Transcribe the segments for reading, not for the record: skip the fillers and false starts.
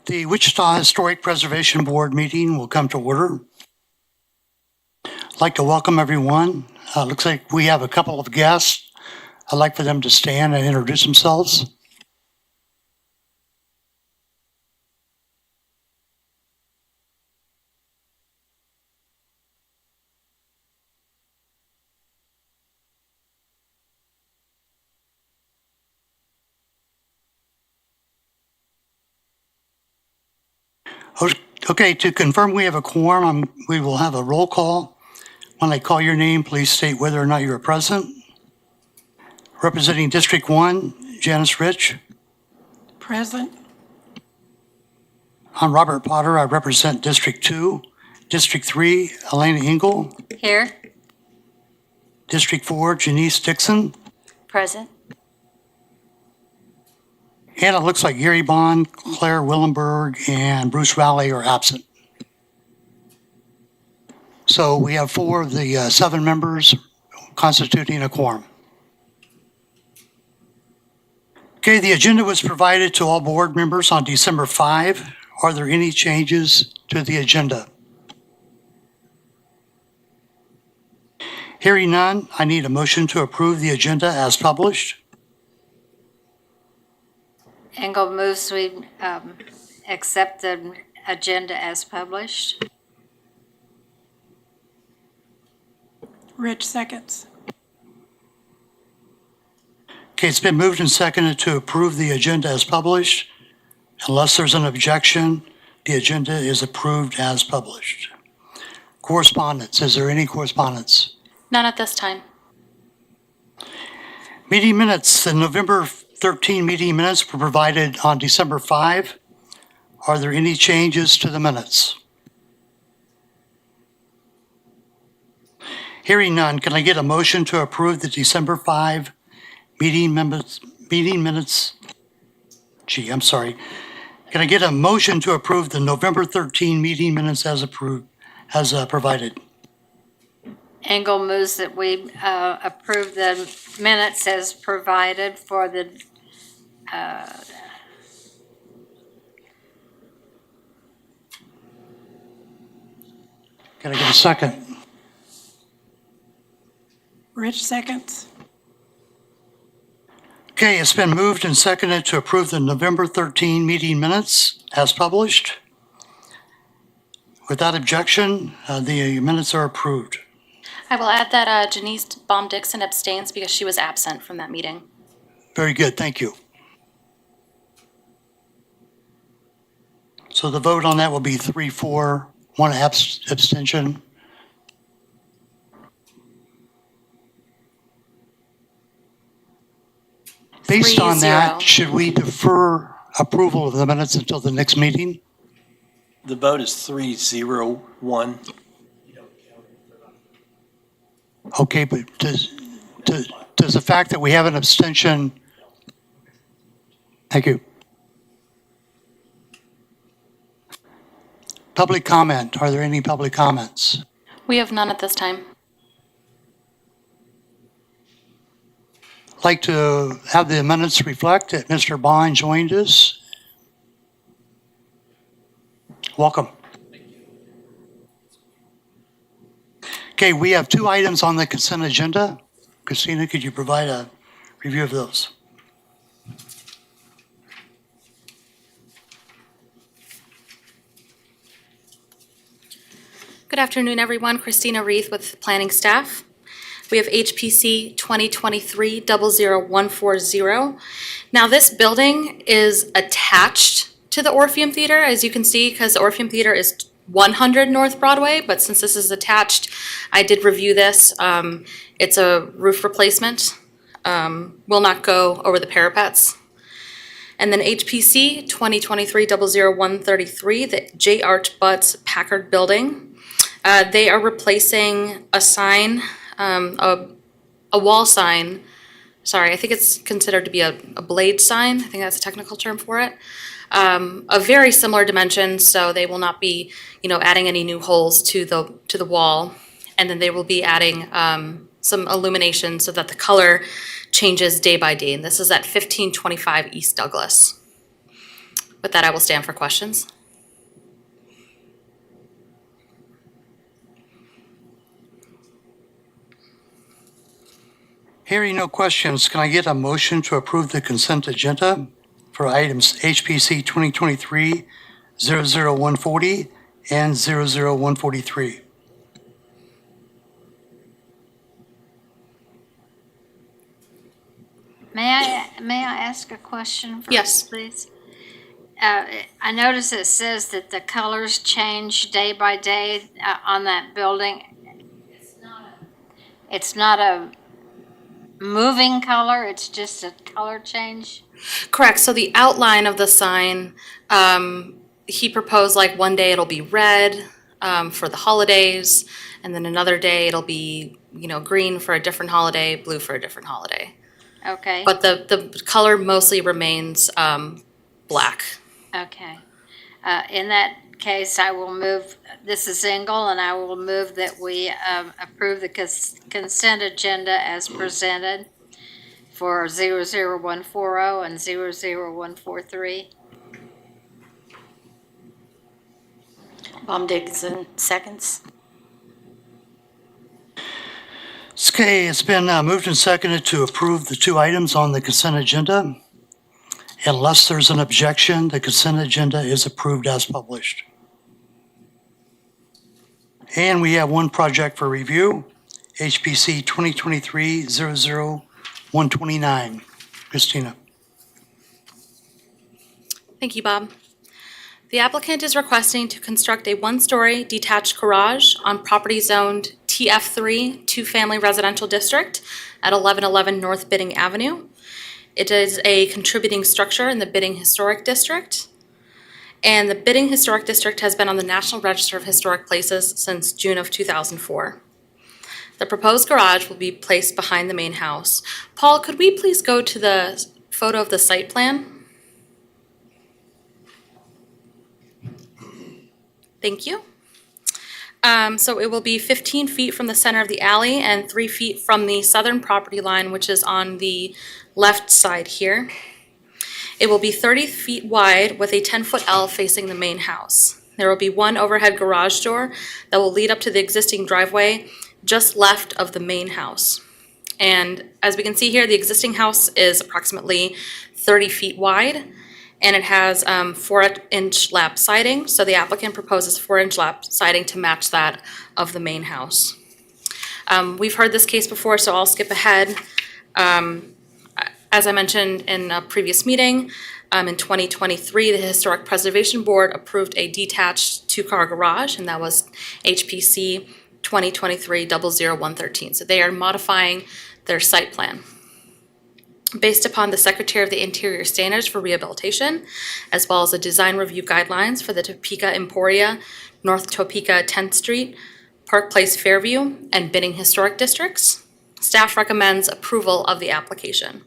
The Wichita Historic Preservation Board meeting will come to order. I'd like to welcome everyone. Looks like we have a couple of guests. I'd like for them to stand and introduce themselves. Okay, to confirm we have a quorum, we will have a roll call. When I call your name, please state whether or not you are present. Representing District 1, Janice Rich. Present. I'm Robert Potter. I represent District 2. District 3, Elena Engel. Here. District 4, Janice Dixon. Present. And it looks like Gary Bond, Claire Willenberg, and Bruce Rowley are absent. So we have 4 of the 7 members constituting a quorum. Okay, the agenda was provided to all board members on December 5. Are there any changes to the agenda? Hearing none, I need a motion to approve the agenda as published. Engel moves we accept the agenda as published. Rich seconds. Okay, it's been moved and seconded to approve the agenda as published. Unless there's an objection, the agenda is approved as published. Correspondence, is there any correspondence? None at this time. Meeting minutes, the November 13 meeting minutes were provided on December 5. Are there any changes to the minutes? Hearing none, can I get a motion to approve the December 5 meeting minutes? Can I get a motion to approve the November 13 meeting minutes as approved, as provided? Engel moves that we approve the minutes as provided for the Can I get a second? Rich seconds. Okay, it's been moved and seconded to approve the November 13 meeting minutes as published. Without objection, the minutes are approved. I will add that Janice Baum-Dixon abstains because she was absent from that meeting. Very good, thank you. So the vote on that will be 3-4, 1 abstention. Based on that, 3-0. should we defer approval of the minutes until the next meeting? The vote is 3-0-1. Okay, but does the fact that we have an abstention? Thank you. Public comment. Are there any public comments? We have none at this time. I'd like to have the minutes reflect that Mr. Bond joined us. Welcome. Okay, we have 2 items on the consent agenda. Christina, could you provide a review of those? Good afternoon, everyone. Christina Reith with planning staff. We have HPC 2023-00140. Now, this building is attached to the Orpheum Theater, as you can see, because the Orpheum Theater is 100 North Broadway, but since this is attached, I did review this. It's a roof replacement. Will not go over the parapets. And then HPC 2023-00133, the J. Arch Butts Packard Building. They are replacing a sign, a wall sign. Sorry, I think it's considered to be a blade sign. I think that's a technical term for it. A very similar dimension, so they will not be, adding any new holes to the wall. And then they will be adding some illumination so that the color changes day by day. And this is at 1525 East Douglas. With that, I will stand for questions. Hearing no questions, can I get a motion to approve the consent agenda for items HPC 2023-00140 and 00143? May I ask a question first, Yes. please? I notice it says that the colors change day by day on that building. It's not a moving color, it's just a color change? Correct. So the outline of the sign, he proposed like one day it'll be red for the holidays, and then another day it'll be, green for a different holiday, blue for a different holiday. Okay, But the color mostly remains black. okay. In that case, I will move, this is Engel, and I will move that we approve the consent agenda as presented for 00140 and 00143. Baum Dixon, seconds. Okay, it's been moved and seconded to approve the two items on the consent agenda. Unless there's an objection, the consent agenda is approved as published. And we have one project for review, HPC 2023-00129. Christina. Thank you, Bob. The applicant is requesting to construct a one-story detached garage on property zoned TF3 two-family residential district at 1111 North Bidding Avenue. It is a contributing structure in the Bidding Historic District. And the Bidding Historic District has been on the National Register of Historic Places since June of 2004. The proposed garage will be placed behind the main house. Paul, could we please go to the photo of the site plan? Thank you. So it will be 15 feet from the center of the alley and 3 feet from the southern property line, which is on the left side here. It will be 30 feet wide with a 10-foot L facing the main house. There will be one overhead garage door that will lead up to the existing driveway just left of the main house. And as we can see here, the existing house is approximately 30 feet wide, and it has 4-inch lap siding, so the applicant proposes 4-inch lap siding to match that of the main house. We've heard this case before, so I'll skip ahead. As I mentioned in a previous meeting, in 2023, the Historic Preservation Board approved a detached two-car garage, and that was HPC 2023-00113. So they are modifying their site plan based upon the Secretary of the Interior Standards for Rehabilitation, as well as the design review guidelines for the Topeka Emporia, North Topeka 10th Street, Park Place Fairview, and Bidding Historic Districts. Staff recommends approval of the application.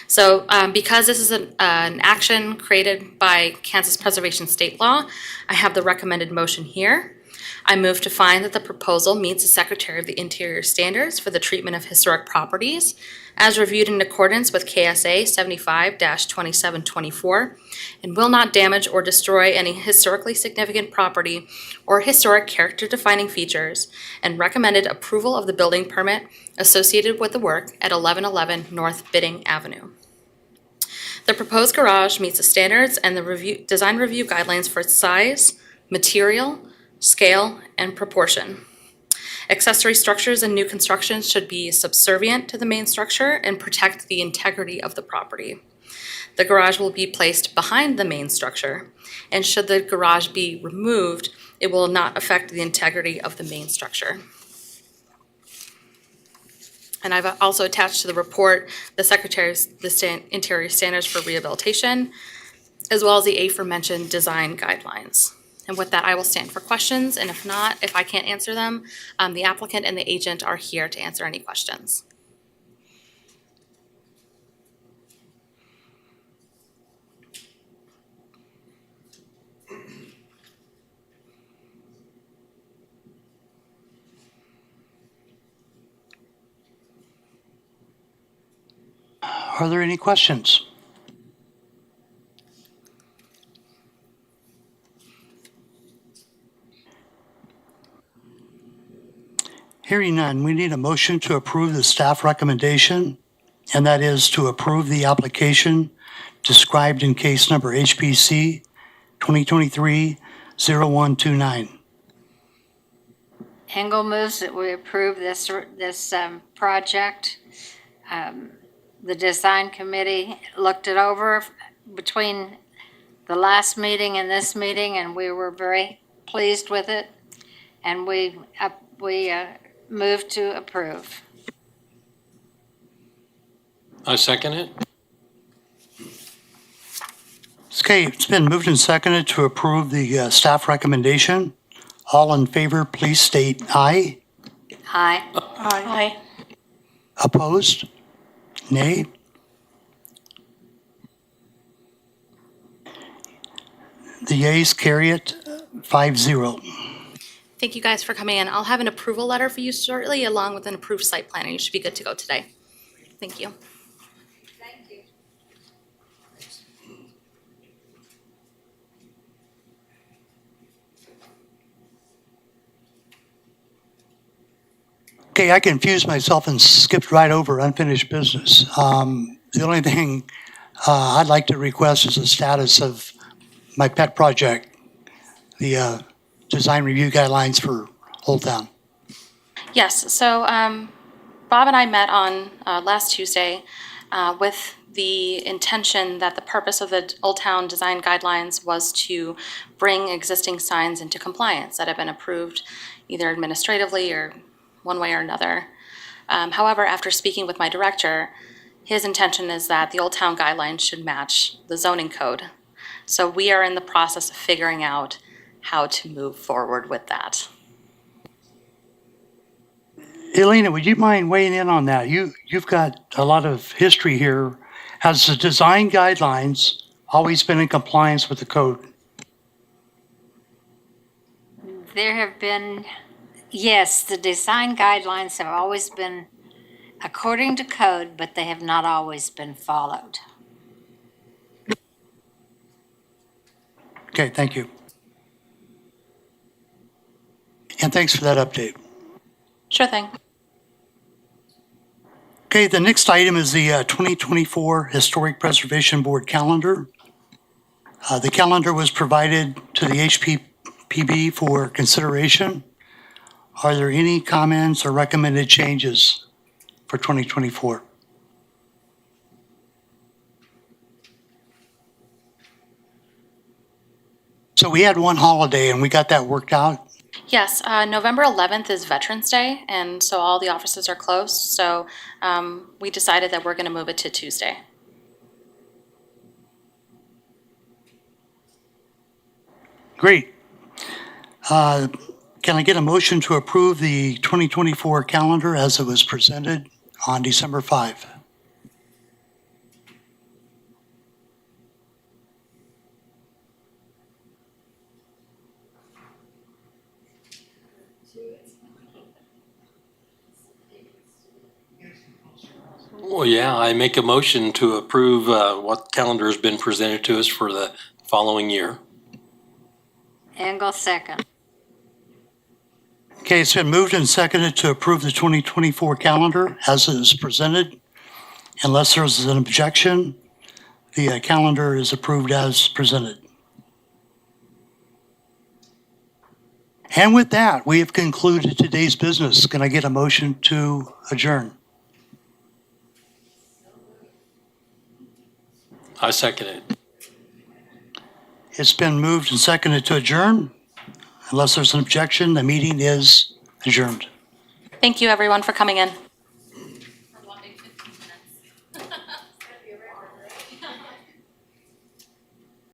So because this is an action created by Kansas Preservation State Law, I have the recommended motion here. I move to find that the proposal meets the Secretary of the Interior standards for the treatment of historic properties as reviewed in accordance with KSA 75-2724 and will not damage or destroy any historically significant property or historic character-defining features, and recommended approval of the building permit associated with the work at 1111 North Bidding Avenue. The proposed garage meets the standards and the design review guidelines for its size, material, scale, and proportion. Accessory structures and new constructions should be subservient to the main structure and protect the integrity of the property. The garage will be placed behind the main structure, and should the garage be removed, it will not affect the integrity of the main structure. And I've also attached to the report the Secretary's Interior Standards for Rehabilitation, as well as the aforementioned design guidelines. And with that, I will stand for questions, and if not, if I can't answer them, the applicant and the agent are here to answer any questions. Are there any questions? Hearing none, we need a motion to approve the staff recommendation, and that is to approve the application described in case number HPC 2023-0129. Engel moves that we approve this project. The design committee looked it over between the last meeting and this meeting, and we were very pleased with it. And we moved to approve. I second it. Okay, it's been moved and seconded to approve the staff recommendation. All in favor, please state aye. Aye. Aye. Opposed? Nay? The yeas carry it 5-0. Thank you guys for coming in. I'll have an approval letter for you shortly, along with an approved site plan, and you should be good to go today. Thank you. Thank you. Okay, I confused myself and skipped right over unfinished business. The only thing I'd like to request is the status of my pet project, the design review guidelines for Old Town. Yes, so Bob and I met on last Tuesday with the intention that the purpose of the Old Town Design Guidelines was to bring existing signs into compliance that have been approved either administratively or one way or another. However, after speaking with my director, his intention is that the Old Town Guidelines should match the zoning code. So we are in the process of figuring out how to move forward with that. Elena, would you mind weighing in on that? You've got a lot of history here. Has the design guidelines always been in compliance with the code? There have been, yes, the design guidelines have always been according to code, but they have not always been followed. Okay, thank you. And thanks for that update. Sure thing. Okay, the next item is the 2024 Historic Preservation Board calendar. The calendar was provided to the HPPB for consideration. Are there any comments or recommended changes for 2024? So we had one holiday and we got that worked out. Yes, November 11th is Veterans Day, and so all the offices are closed. So we decided that we're going to move it to Tuesday. Great. Can I get a motion to approve the 2024 calendar as it was presented on December 5? Well, yeah, I make a motion to approve what calendar has been presented to us for the following year. Engel second. Okay, it's been moved and seconded to approve the 2024 calendar as it is presented. Unless there's an objection, the calendar is approved as presented. And with that, we have concluded today's business. Can I get a motion to adjourn? I second it. It's been moved and seconded to adjourn. Unless there's an objection, the meeting is adjourned. Thank you, everyone, for coming in.